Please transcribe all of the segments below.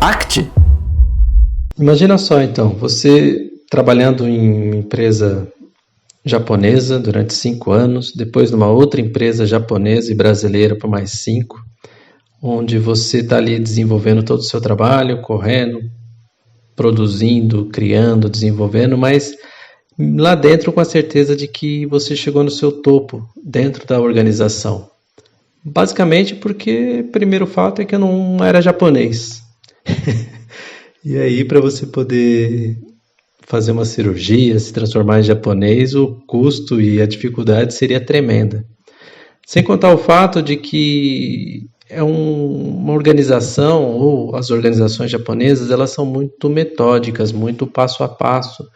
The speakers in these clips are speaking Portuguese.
Act. Imagina só então, você trabalhando em uma empresa japonesa durante 5 anos, depois numa outra empresa japonesa e brasileira por mais 5, onde você está ali desenvolvendo todo o seu trabalho, correndo, produzindo, criando, desenvolvendo, mas lá dentro com a certeza de que você chegou no seu topo dentro da organização. Basicamente porque o primeiro fato é que eu não era japonês. E aí, para você poder fazer uma cirurgia, se transformar em japonês, o custo e a dificuldade seria tremenda. Sem contar o fato de que é uma organização, ou as organizações japonesas, elas são muito metódicas, muito passo a passo,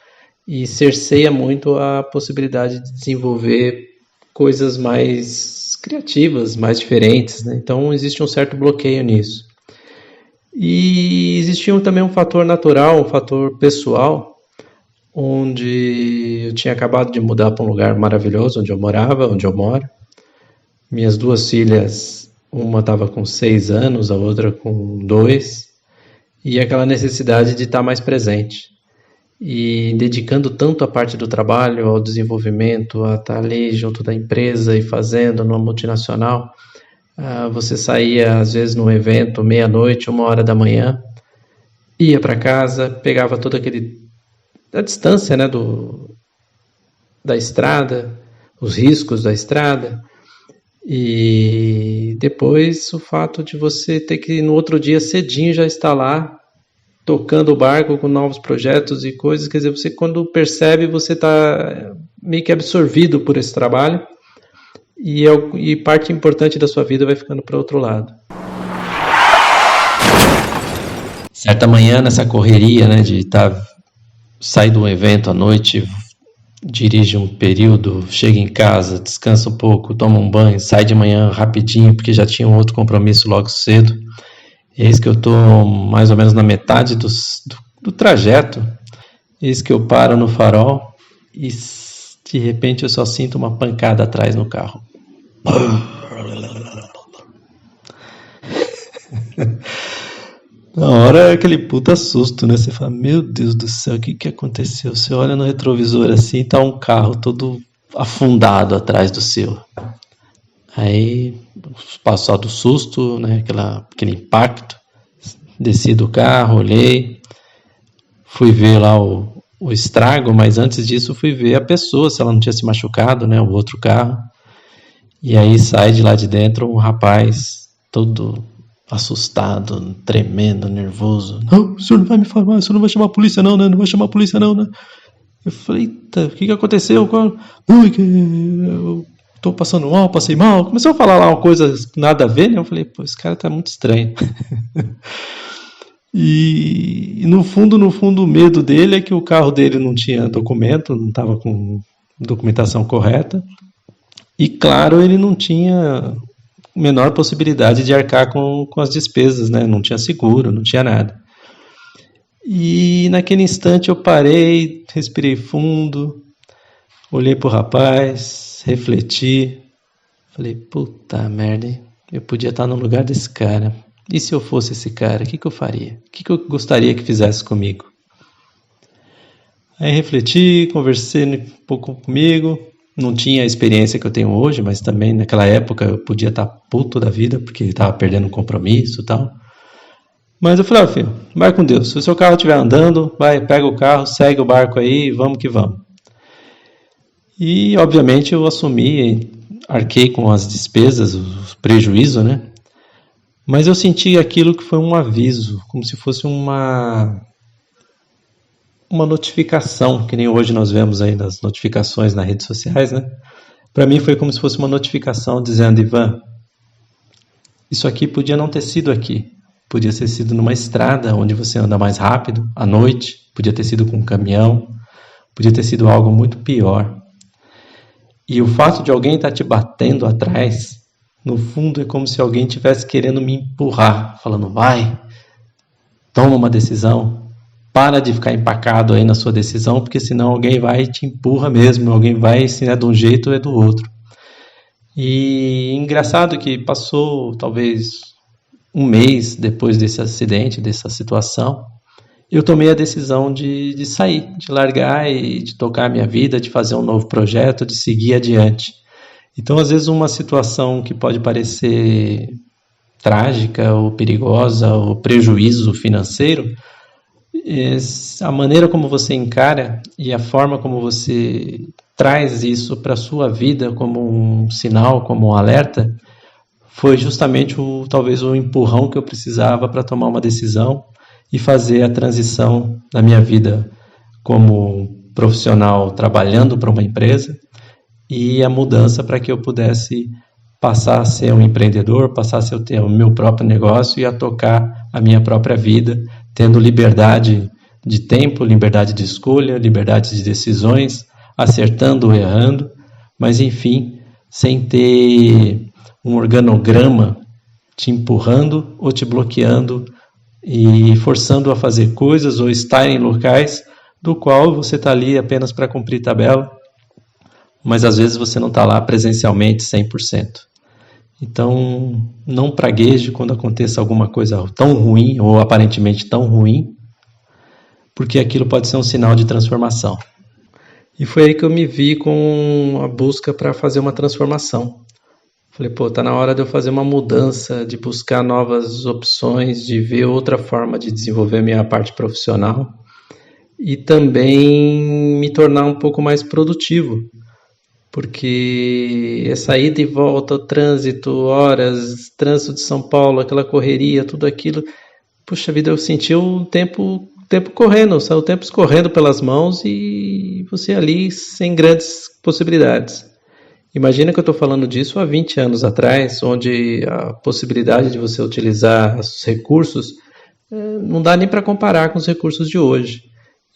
e cerceia muito a possibilidade de desenvolver coisas mais criativas, mais diferentes, né? Então existe um certo bloqueio nisso. E existia também um fator natural, um fator pessoal, onde eu tinha acabado de mudar para um lugar maravilhoso, onde eu morava, onde eu moro. Minhas 2 filhas, uma estava com 6 anos, a outra com 2, e aquela necessidade de estar mais presente. E dedicando tanto a parte do trabalho, ao desenvolvimento, a estar ali junto da empresa e fazendo numa multinacional, você saía às vezes num evento, meia-noite, 1h da manhã, ia para casa, pegava toda a distância, né, da estrada, os riscos da estrada, e depois o fato de você ter que no outro dia cedinho já estar lá, tocando o barco com novos projetos e coisas, quer dizer, você quando percebe, você está meio que absorvido por esse trabalho e parte importante da sua vida vai ficando para outro lado. Certa manhã, nessa correria, né, de sair de um evento à noite, dirige um período, chega em casa, descansa um pouco, toma um banho, sai de manhã rapidinho, porque já tinha um outro compromisso logo cedo. Eis que eu estou mais ou menos na metade do trajeto. Eis que eu paro no farol e de repente eu só sinto uma pancada atrás no carro. Na hora é aquele puta susto, né? Você fala, meu Deus do céu, o que aconteceu? Você olha no retrovisor assim, tá um carro todo afundado atrás do seu. Aí, passou do susto, né, aquele impacto, desci do carro, olhei, fui ver lá o estrago, mas antes disso fui ver a pessoa, se ela não tinha se machucado, né, o outro carro. E aí sai de lá de dentro um rapaz todo assustado, tremendo, nervoso. Não, o senhor não vai me falar, o senhor não vai chamar a polícia não, né? Não vai chamar a polícia não, né? Eu falei, eita, o que aconteceu? Não, é que eu tô passando mal, passei mal. Começou a falar lá uma coisa nada a ver, né? Eu falei, pô, esse cara tá muito estranho. E no fundo, o medo dele é que o carro dele não tinha documento, não estava com documentação correta. E claro, ele não tinha menor possibilidade de arcar com as despesas, né? Não tinha seguro, não tinha nada. E naquele instante eu parei, respirei fundo, olhei pro rapaz, refleti, falei, puta merda, hein? Eu podia estar no lugar desse cara. E se eu fosse esse cara, o que eu faria? O que eu gostaria que fizesse comigo? Aí refleti, conversei um pouco comigo. Não tinha a experiência que eu tenho hoje, mas também naquela época eu podia estar puto da vida, porque estava perdendo um compromisso e tal. Mas eu falei, filho, vai com Deus. Se o seu carro estiver andando, vai, pega o carro, segue o barco aí, vamos que vamos. E, obviamente, eu assumi, arquei com as despesas, o prejuízo, né? Mas eu senti aquilo que foi um aviso, como se fosse uma notificação, que nem hoje nós vemos aí nas notificações nas redes sociais, né? Para mim foi como se fosse uma notificação dizendo, Ivan, isso aqui podia não ter sido aqui. Podia ter sido numa estrada onde você anda mais rápido, à noite. Podia ter sido com um caminhão. Podia ter sido algo muito pior. E o fato de alguém estar te batendo atrás, no fundo é como se alguém estivesse querendo me empurrar, falando, vai, toma uma decisão. Para de ficar empacado aí na sua decisão, porque senão alguém vai e te empurra mesmo, alguém vai, se é de um jeito ou é do outro. E engraçado que passou talvez um mês depois desse acidente, dessa situação, eu tomei a decisão de sair, de largar e de tocar a minha vida, de fazer um novo projeto, de seguir adiante. Então, às vezes, uma situação que pode parecer trágica ou perigosa ou prejuízo financeiro, a maneira como você encara e a forma como você traz isso para a sua vida como um sinal, como um alerta, foi justamente talvez o empurrão que eu precisava para tomar uma decisão e fazer a transição da minha vida como profissional trabalhando para uma empresa e a mudança para que eu pudesse passar a ser um empreendedor, passar a ter o meu próprio negócio e a tocar a minha própria vida, tendo liberdade de tempo, liberdade de escolha, liberdade de decisões, acertando ou errando, mas enfim, sem ter um organograma te empurrando ou te bloqueando e forçando a fazer coisas ou estar em locais do qual você está ali apenas para cumprir tabela, mas às vezes você não está lá presencialmente 100%. Então, não pragueje quando aconteça alguma coisa tão ruim ou aparentemente tão ruim, porque aquilo pode ser um sinal de transformação. E foi aí que eu me vi com a busca para fazer uma transformação. Falei, tá na hora de eu fazer uma mudança, de buscar novas opções, de ver outra forma de desenvolver minha parte profissional e também me tornar um pouco mais produtivo. Porque essa ida e volta, o trânsito, horas, trânsito de São Paulo, aquela correria, tudo aquilo, puxa vida, eu senti o tempo correndo, o tempo escorrendo pelas mãos e você ali sem grandes possibilidades. Imagina que eu estou falando disso há 20 anos atrás, onde a possibilidade de você utilizar os recursos não dá nem para comparar com os recursos de hoje.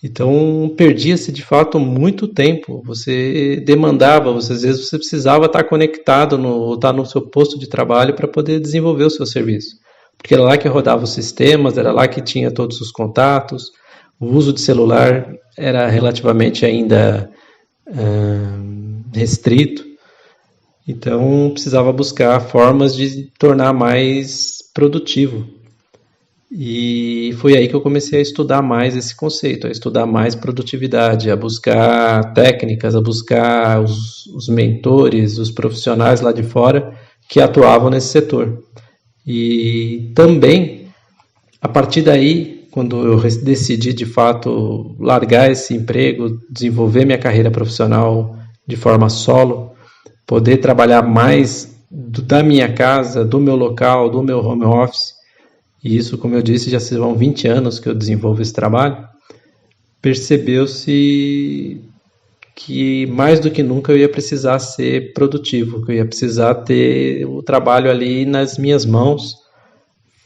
Então, perdia-se de fato muito tempo. Você demandava, às vezes você precisava estar conectado, estar no seu posto de trabalho para poder desenvolver o seu serviço. Porque era lá que rodava os sistemas, era lá que tinha todos os contatos. O uso de celular era relativamente ainda restrito. Então, precisava buscar formas de tornar mais produtivo. E foi aí que eu comecei a estudar mais esse conceito, a estudar mais produtividade, a buscar técnicas, a buscar os mentores, os profissionais lá de fora que atuavam nesse setor. E também, a partir daí, quando eu decidi de fato largar esse emprego, desenvolver minha carreira profissional de forma solo, poder trabalhar mais da minha casa, do meu local, do meu home office, e isso, como eu disse, já são 20 anos que eu desenvolvo esse trabalho, percebeu-se que mais do que nunca eu ia precisar ser produtivo, que eu ia precisar ter o trabalho ali nas minhas mãos,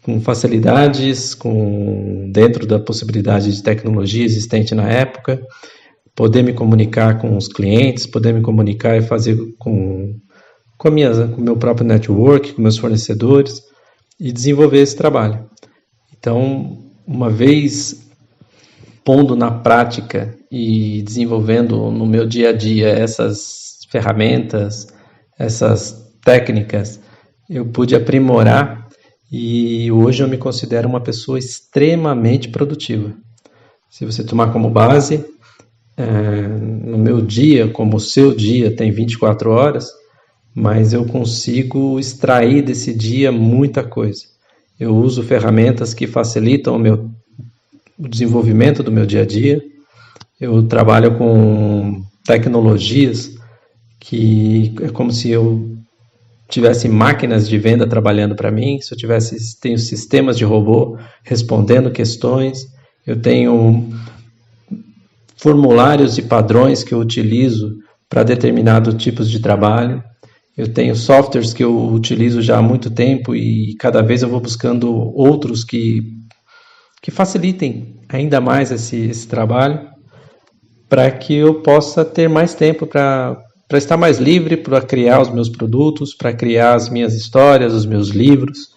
com facilidades, dentro da possibilidade de tecnologia existente na época, poder me comunicar com os clientes, poder me comunicar e fazer com o meu próprio network, com meus fornecedores, e desenvolver esse trabalho. Então, uma vez pondo na prática e desenvolvendo no meu dia a dia essas ferramentas, essas técnicas, eu pude aprimorar e hoje eu me considero uma pessoa extremamente produtiva. Se você tomar como base, no meu dia, como o seu dia tem 24 horas, mas eu consigo extrair desse dia muita coisa. Eu uso ferramentas que facilitam o desenvolvimento do meu dia a dia. Eu trabalho com tecnologias que é como se eu tivesse máquinas de venda trabalhando para mim, se eu tenho sistemas de robô respondendo questões, eu tenho formulários e padrões que eu utilizo para determinados tipos de trabalho. Eu tenho softwares que eu utilizo já há muito tempo e cada vez eu vou buscando outros que facilitem ainda mais esse trabalho para que eu possa ter mais tempo para estar mais livre, para criar os meus produtos, para criar as minhas histórias, os meus livros.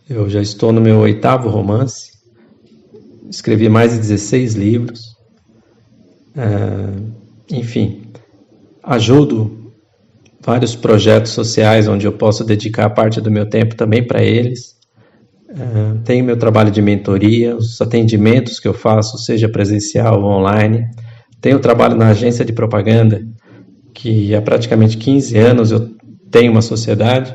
Eu já estou no meu 8º romance, escrevi mais de 16 livros. Enfim, ajudo vários projetos sociais onde eu posso dedicar parte do meu tempo também para eles. Tenho meu trabalho de mentoria, os atendimentos que eu faço, seja presencial ou online. Tenho trabalho na agência de propaganda, que há praticamente 15 anos eu tenho uma sociedade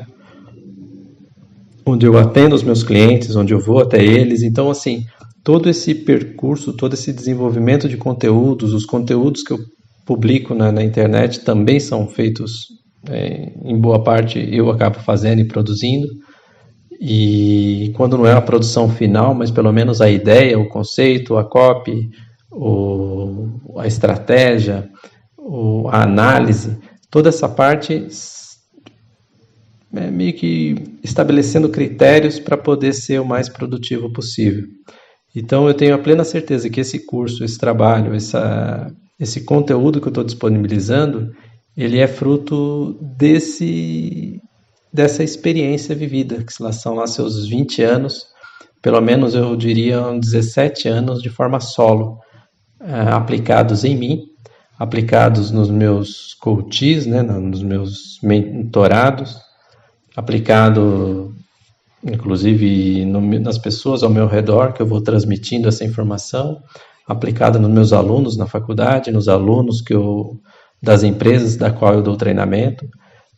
onde eu atendo os meus clientes, onde eu vou até eles. Então, assim, todo esse percurso, todo esse desenvolvimento de conteúdos, os conteúdos que eu publico na internet também são feitos, em boa parte, eu acabo fazendo e produzindo. E quando não é a produção final, mas pelo menos a ideia, o conceito, a copy, a estratégia, a análise, toda essa parte meio que estabelecendo critérios para poder ser o mais produtivo possível. Então eu tenho a plena certeza que esse curso, esse trabalho, esse conteúdo que eu estou disponibilizando, ele é fruto dessa experiência vivida, que são lá seus 20 anos, pelo menos eu diria 17 anos de forma solo, aplicados em mim, aplicados nos meus coaches, né, nos meus mentorados, aplicado inclusive nas pessoas ao meu redor, que eu vou transmitindo essa informação, aplicado nos meus alunos na faculdade, nos alunos das empresas da qual eu dou treinamento,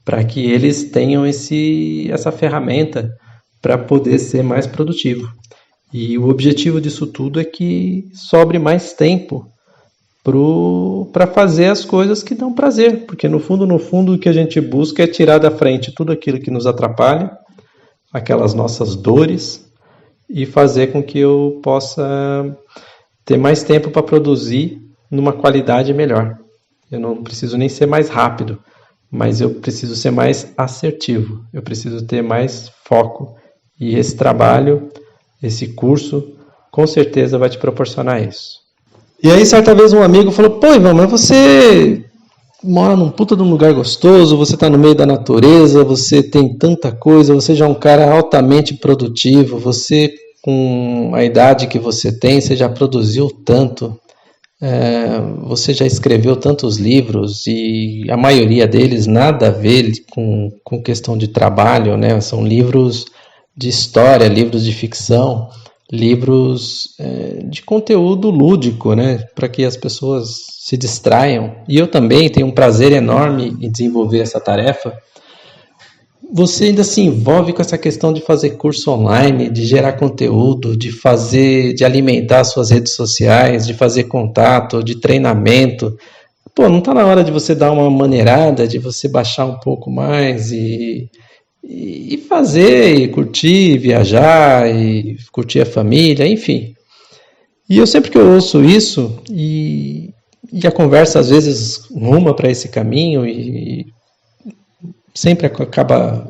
para que eles tenham essa ferramenta para poder ser mais produtivo. E o objetivo disso tudo é que sobre mais tempo para fazer as coisas que dão prazer, porque no fundo, o que a gente busca é tirar da frente tudo aquilo que nos atrapalha, aquelas nossas dores, e fazer com que eu possa ter mais tempo para produzir numa qualidade melhor. Eu não preciso nem ser mais rápido, mas eu preciso ser mais assertivo, eu preciso ter mais foco. E esse trabalho, esse curso, com certeza vai te proporcionar isso. E aí, certa vez, um amigo falou: pô, Ivan, mas você mora num puta de um lugar gostoso, você está no meio da natureza, você tem tanta coisa, você já é um cara altamente produtivo, você, com a idade que você tem, você já produziu tanto, você já escreveu tantos livros, e a maioria deles nada a ver com questão de trabalho, né? São livros de história, livros de ficção, livros de conteúdo lúdico, né? Para que as pessoas se distraiam. E eu também tenho um prazer enorme em desenvolver essa tarefa. Você ainda se envolve com essa questão de fazer curso online, de gerar conteúdo, de alimentar suas redes sociais, de fazer contato, de treinamento. Pô, não está na hora de você dar uma maneirada, de você baixar um pouco mais e fazer, e curtir, viajar, e curtir a família, enfim. E eu sempre que eu ouço isso, e a conversa às vezes ruma para esse caminho, e sempre acaba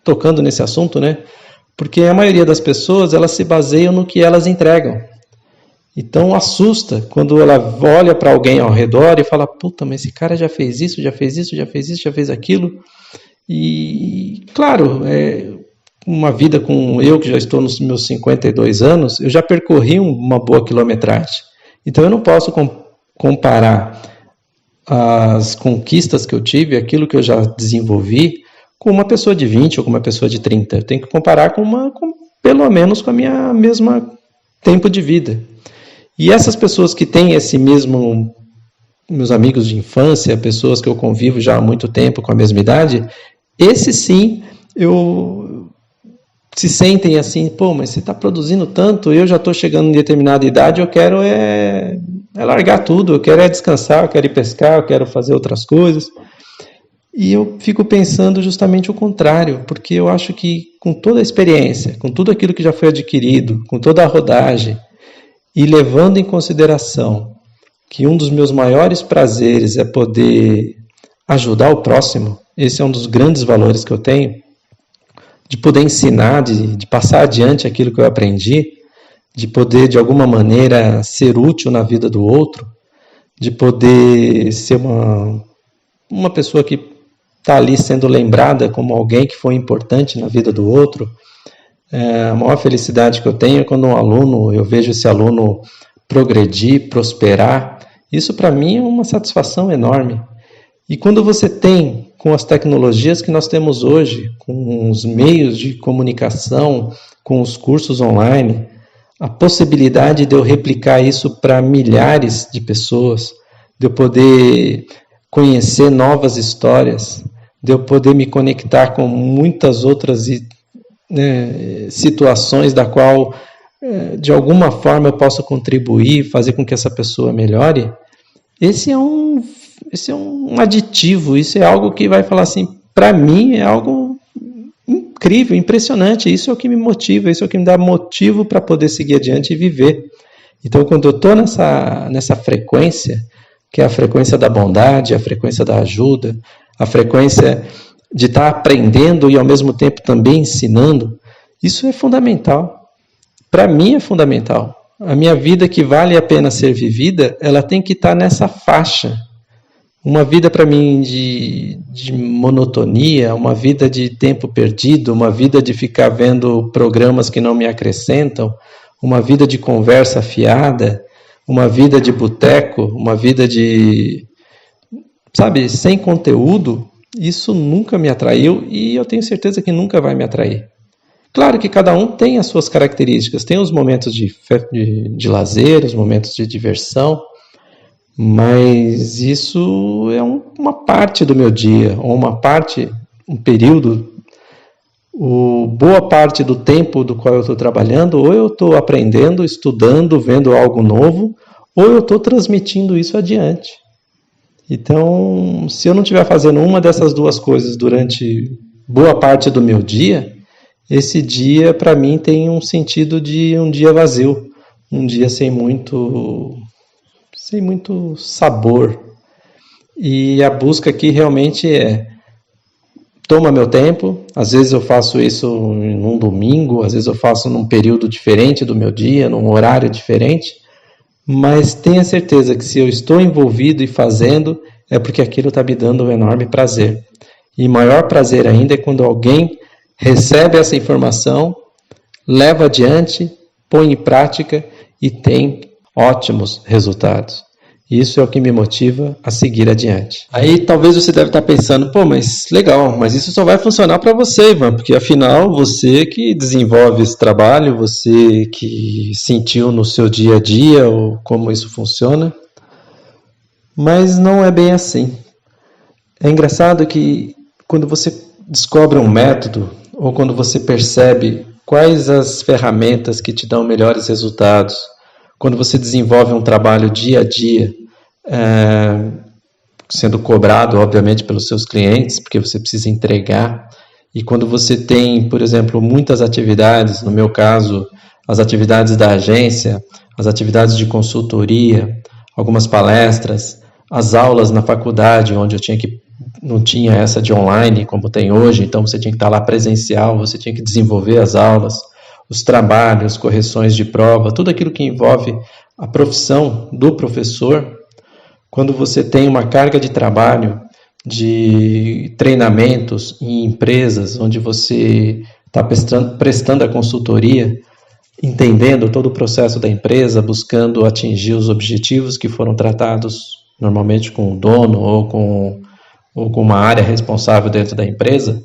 tocando nesse assunto, né? Porque a maioria das pessoas, elas se baseiam no que elas entregam. Então assusta quando ela olha para alguém ao redor e fala: puta, mas esse cara já fez isso, já fez isso, já fez isso, já fez aquilo. E, claro, uma vida com eu, que já estou nos meus 52 anos, eu já percorri uma boa quilometragem. Então eu não posso comparar as conquistas que eu tive, aquilo que eu já desenvolvi, com uma pessoa de 20 ou com uma pessoa de 30. Eu tenho que comparar pelo menos com a minha mesma tempo de vida. E essas pessoas que têm esse mesmo, meus amigos de infância, pessoas que eu convivo já há muito tempo com a mesma idade, esses sim, se sentem assim: pô, mas você está produzindo tanto, eu já estou chegando em determinada idade, eu quero largar tudo, eu quero descansar, eu quero ir pescar, eu quero fazer outras coisas. E eu fico pensando justamente o contrário, porque eu acho que com toda a experiência, com tudo aquilo que já foi adquirido, com toda a rodagem, e levando em consideração que um dos meus maiores prazeres é poder ajudar o próximo, esse é um dos grandes valores que eu tenho, de poder ensinar, de passar adiante aquilo que eu aprendi, de poder, de alguma maneira, ser útil na vida do outro, de poder ser uma pessoa que está ali sendo lembrada como alguém que foi importante na vida do outro. A maior felicidade que eu tenho é quando eu vejo esse aluno progredir, prosperar. Isso para mim é uma satisfação enorme. E quando você tem com as tecnologias que nós temos hoje, com os meios de comunicação, com os cursos online, a possibilidade de eu replicar isso para milhares de pessoas, de eu poder conhecer novas histórias, de eu poder me conectar com muitas outras situações da qual, de alguma forma, eu posso contribuir, fazer com que essa pessoa melhore. Esse é um aditivo, isso é algo que vai falar assim, para mim é algo incrível, impressionante, isso é o que me motiva, isso é o que me dá motivo para poder seguir adiante e viver. Então, quando eu estou nessa frequência, que é a frequência da bondade, a frequência da ajuda, a frequência de estar aprendendo e ao mesmo tempo também ensinando, isso é fundamental. Para mim é fundamental. A minha vida que vale a pena ser vivida, ela tem que estar nessa faixa. Uma vida para mim de monotonia, uma vida de tempo perdido, uma vida de ficar vendo programas que não me acrescentam, uma vida de conversa fiada, uma vida de boteco, uma vida sem conteúdo, isso nunca me atraiu e eu tenho certeza que nunca vai me atrair. Claro que cada um tem as suas características, tem os momentos de lazer, os momentos de diversão, mas isso é uma parte do meu dia, ou um período, boa parte do tempo do qual eu estou trabalhando, ou eu estou aprendendo, estudando, vendo algo novo, ou eu estou transmitindo isso adiante. Então, se eu não estiver fazendo uma dessas duas coisas durante boa parte do meu dia, esse dia para mim tem um sentido de um dia vazio, um dia sem muito sabor. E a busca aqui realmente toma meu tempo, às vezes eu faço isso num domingo, às vezes eu faço num período diferente do meu dia, num horário diferente, mas tenha certeza que se eu estou envolvido e fazendo, é porque aquilo está me dando um enorme prazer. E maior prazer ainda é quando alguém recebe essa informação, leva adiante, põe em prática e tem ótimos resultados. Isso é o que me motiva a seguir adiante. Aí talvez você deve estar pensando, mas legal, mas isso só vai funcionar para você, Ivan, porque afinal você que desenvolve esse trabalho, você que sentiu no seu dia a dia ou como isso funciona. Mas não é bem assim. É engraçado que quando você descobre um método ou quando você percebe quais as ferramentas que te dão melhores resultados, quando você desenvolve um trabalho dia a dia, sendo cobrado, obviamente, pelos seus clientes, porque você precisa entregar, e quando você tem, por exemplo, muitas atividades, no meu caso, as atividades da agência, as atividades de consultoria, algumas palestras, as aulas na faculdade, onde não tinha essa de online como tem hoje, então você tinha que estar lá presencial, você tinha que desenvolver as aulas, os trabalhos, correções de prova, tudo aquilo que envolve a profissão do professor. Quando você tem uma carga de trabalho, de treinamentos em empresas, onde você está prestando a consultoria, entendendo todo o processo da empresa, buscando atingir os objetivos que foram tratados normalmente com o dono ou com uma área responsável dentro da empresa,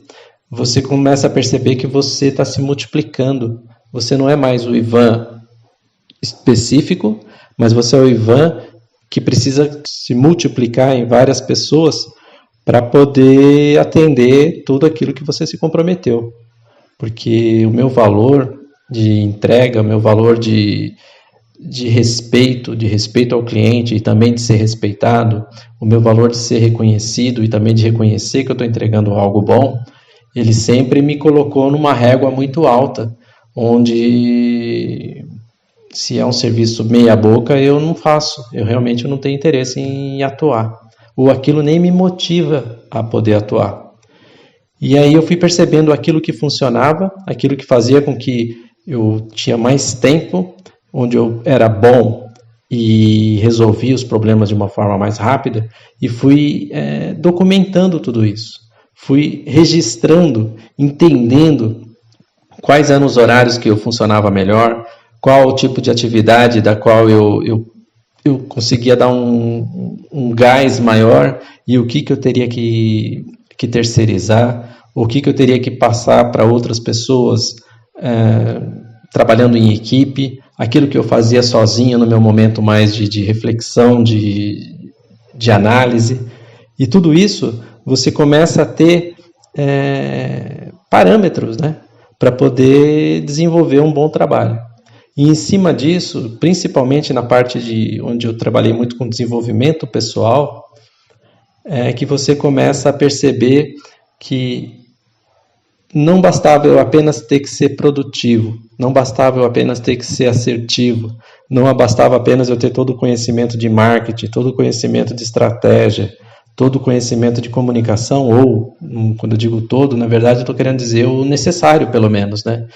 você começa a perceber que você está se multiplicando. Você não é mais o Ivan específico, mas você é o Ivan que precisa se multiplicar em várias pessoas para poder atender tudo aquilo que você se comprometeu. Porque o meu valor de entrega, o meu valor de respeito ao cliente e também de ser respeitado, o meu valor de ser reconhecido e também de reconhecer que eu estou entregando algo bom, ele sempre me colocou numa régua muito alta, onde se é um serviço meia boca, eu não faço, eu realmente não tenho interesse em atuar, ou aquilo nem me motiva a poder atuar. E aí eu fui percebendo aquilo que funcionava, aquilo que fazia com que eu tinha mais tempo, onde eu era bom e resolvia os problemas de uma forma mais rápida, e fui documentando tudo isso. Fui registrando, entendendo quais eram os horários que eu funcionava melhor, qual o tipo de atividade da qual eu conseguia dar um gás maior e o que eu teria que que terceirizar, o que eu teria que passar para outras pessoas trabalhando em equipe, aquilo que eu fazia sozinho no meu momento mais de reflexão, de análise. E tudo isso você começa a ter parâmetros, né, para poder desenvolver um bom trabalho. E em cima disso, principalmente na parte onde eu trabalhei muito com desenvolvimento pessoal, que você começa a perceber que não bastava eu apenas ter que ser produtivo, não bastava eu apenas ter que ser assertivo, não bastava apenas eu ter todo o conhecimento de marketing, todo o conhecimento de estratégia, todo o conhecimento de comunicação, ou, quando eu digo todo, na verdade eu estou querendo dizer o necessário, pelo menos, né?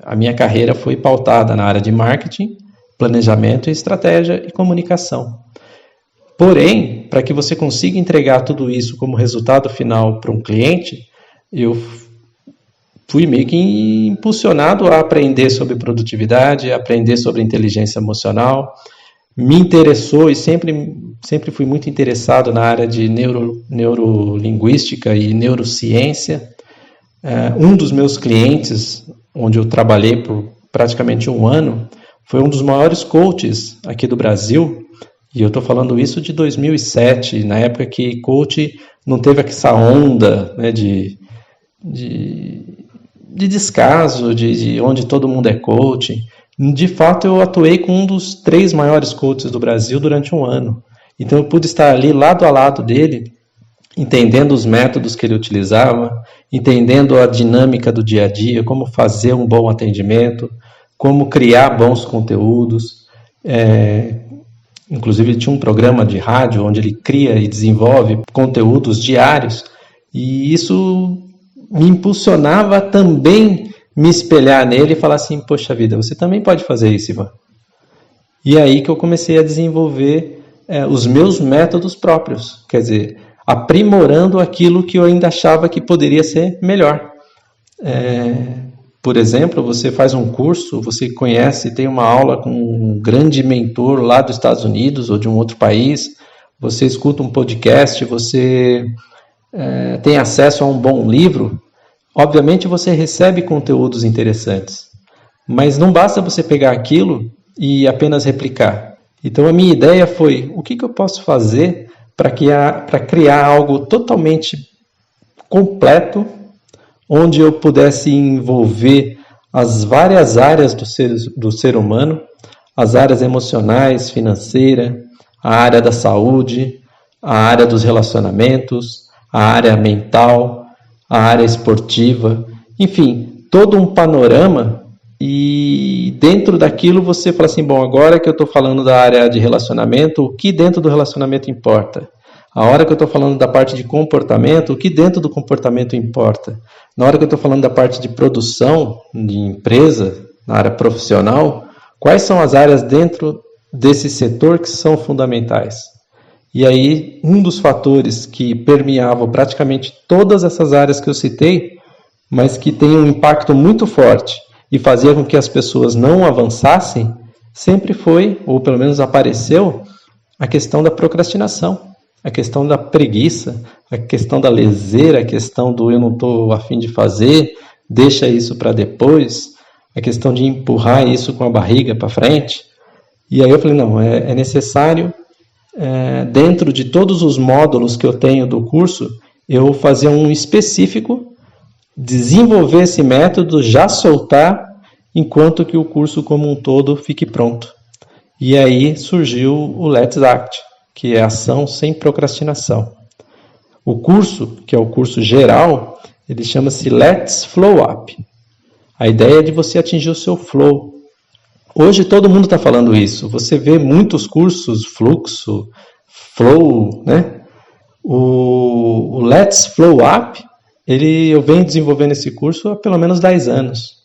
A minha carreira foi pautada na área de marketing, planejamento, estratégia e comunicação. Porém, para que você consiga entregar tudo isso como resultado final para um cliente, eu fui meio que impulsionado a aprender sobre produtividade, a aprender sobre inteligência emocional. Me interessou e sempre fui muito interessado na área de neurolinguística e neurociência. Um dos meus clientes, onde eu trabalhei por praticamente 1 ano, foi um dos maiores coaches aqui do Brasil, e eu estou falando isso de 2007, na época que coach não teve essa onda, né, de descaso, de onde todo mundo é coach. De fato, eu atuei com um dos 3 maiores coaches do Brasil durante 1 ano. Então, eu pude estar ali lado a lado dele, entendendo os métodos que ele utilizava, entendendo a dinâmica do dia a dia, como fazer um bom atendimento, como criar bons conteúdos. Inclusive, ele tinha um programa de rádio onde ele cria e desenvolve conteúdos diários, e isso me impulsionava também me espelhar nele e falar assim, poxa vida, você também pode fazer isso, Ivan. E aí que eu comecei a desenvolver os meus métodos próprios, quer dizer, aprimorando aquilo que eu ainda achava que poderia ser melhor. Por exemplo, você faz um curso, você conhece, tem uma aula com um grande mentor lá dos Estados Unidos ou de um outro país, você escuta um podcast, você tem acesso a um bom livro. Obviamente você recebe conteúdos interessantes, mas não basta você pegar aquilo e apenas replicar. Então a minha ideia foi, o que eu posso fazer para criar algo totalmente completo, onde eu pudesse envolver as várias áreas do ser humano, as áreas emocionais, financeira, a área da saúde, a área dos relacionamentos, a área mental, a área esportiva, enfim, todo um panorama, e dentro daquilo você fala assim, bom, agora que eu estou falando da área de relacionamento, o que dentro do relacionamento importa? A hora que eu estou falando da parte de comportamento, o que dentro do comportamento importa? Na hora que eu estou falando da parte de produção, de empresa, na área profissional, quais são as áreas dentro desse setor que são fundamentais? E aí, um dos fatores que permeavam praticamente todas essas áreas que eu citei, mas que tem um impacto muito forte e fazia com que as pessoas não avançassem, sempre foi, ou pelo menos apareceu, a questão da procrastinação, a questão da preguiça, a questão da leseira, a questão do eu não estou a fim de fazer, deixa isso para depois, a questão de empurrar isso com a barriga para frente. E aí eu falei, não, é necessário, dentro de todos os módulos que eu tenho do curso, eu fazer um específico, desenvolver esse método, já soltar, enquanto que o curso como um todo fique pronto. E aí surgiu o Let's Act, que é ação sem procrastinação. O curso, que é o curso geral, ele chama-se Let's Flow Up. A ideia é de você atingir o seu flow. Hoje todo mundo está falando isso. Você vê muitos cursos, fluxo, flow, né? O Let's Flow Up, eu venho desenvolvendo esse curso há pelo menos 10 anos.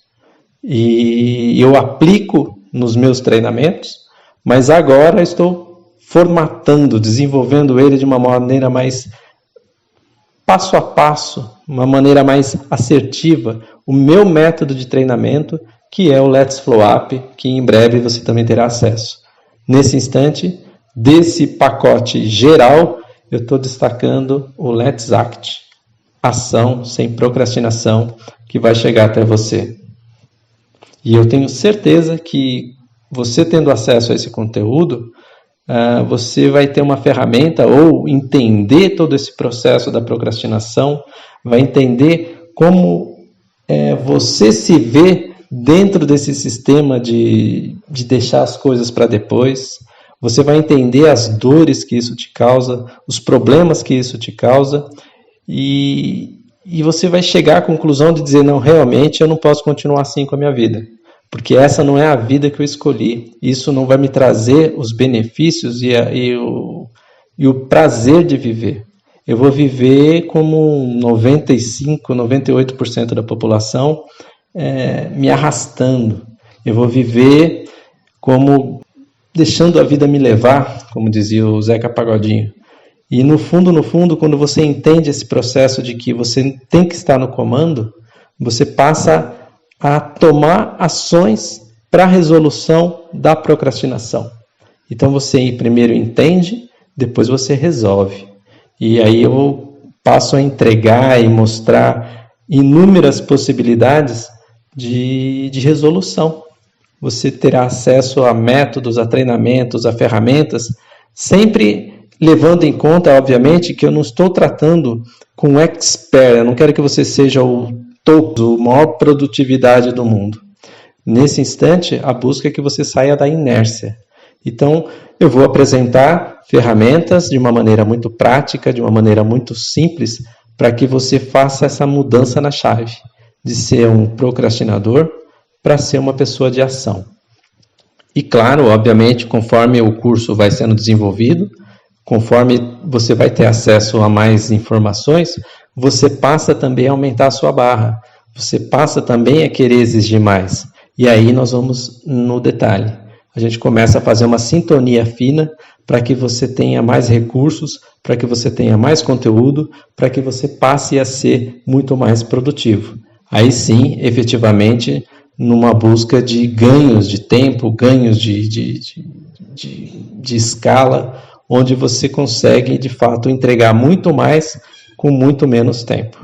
E eu aplico nos meus treinamentos, mas agora estou formatando, desenvolvendo ele de uma maneira mais passo a passo, uma maneira mais assertiva, o meu método de treinamento, que é o Let's Flow Up, que em breve você também terá acesso. Nesse instante, desse pacote geral, eu estou destacando o Let's Act. ação, sem procrastinação, que vai chegar até você. E eu tenho certeza que você tendo acesso a esse conteúdo, você vai ter uma ferramenta ou entender todo esse processo da procrastinação, vai entender como você se vê dentro desse sistema de deixar as coisas para depois. Você vai entender as dores que isso te causa, os problemas que isso te causa, e você vai chegar à conclusão de dizer, não, realmente eu não posso continuar assim com a minha vida, porque essa não é a vida que eu escolhi. Isso não vai me trazer os benefícios e o prazer de viver. Eu vou viver como 95, 98% da população me arrastando. Eu vou viver como deixando a vida me levar, como dizia o Zeca Pagodinho. E no fundo, quando você entende esse processo de que você tem que estar no comando, você passa a tomar ações para a resolução da procrastinação. Então você primeiro entende, depois você resolve. E aí eu passo a entregar e mostrar inúmeras possibilidades de resolução. Você terá acesso a métodos, a treinamentos, a ferramentas, sempre levando em conta, obviamente, que eu não estou tratando com expert. Eu não quero que você seja o topo, a maior produtividade do mundo. Nesse instante, a busca é que você saia da inércia. Então, eu vou apresentar ferramentas de uma maneira muito prática, de uma maneira muito simples, para que você faça essa mudança na chave, de ser um procrastinador para ser uma pessoa de ação. E claro, obviamente, conforme o curso vai sendo desenvolvido, conforme você vai ter acesso a mais informações, você passa também a aumentar a sua barra. Você passa também a querer exigir mais. E aí nós vamos no detalhe. A gente começa a fazer uma sintonia fina para que você tenha mais recursos, para que você tenha mais conteúdo, para que você passe a ser muito mais produtivo. Aí sim, efetivamente, numa busca de ganhos de tempo, ganhos de escala, onde você consegue, de fato, entregar muito mais com muito menos tempo.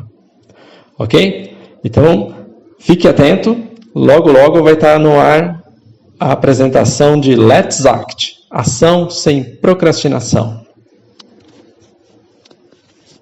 Ok? Então, fique atento. Logo, logo vai estar no ar a apresentação de Let's Act, ação sem procrastinação.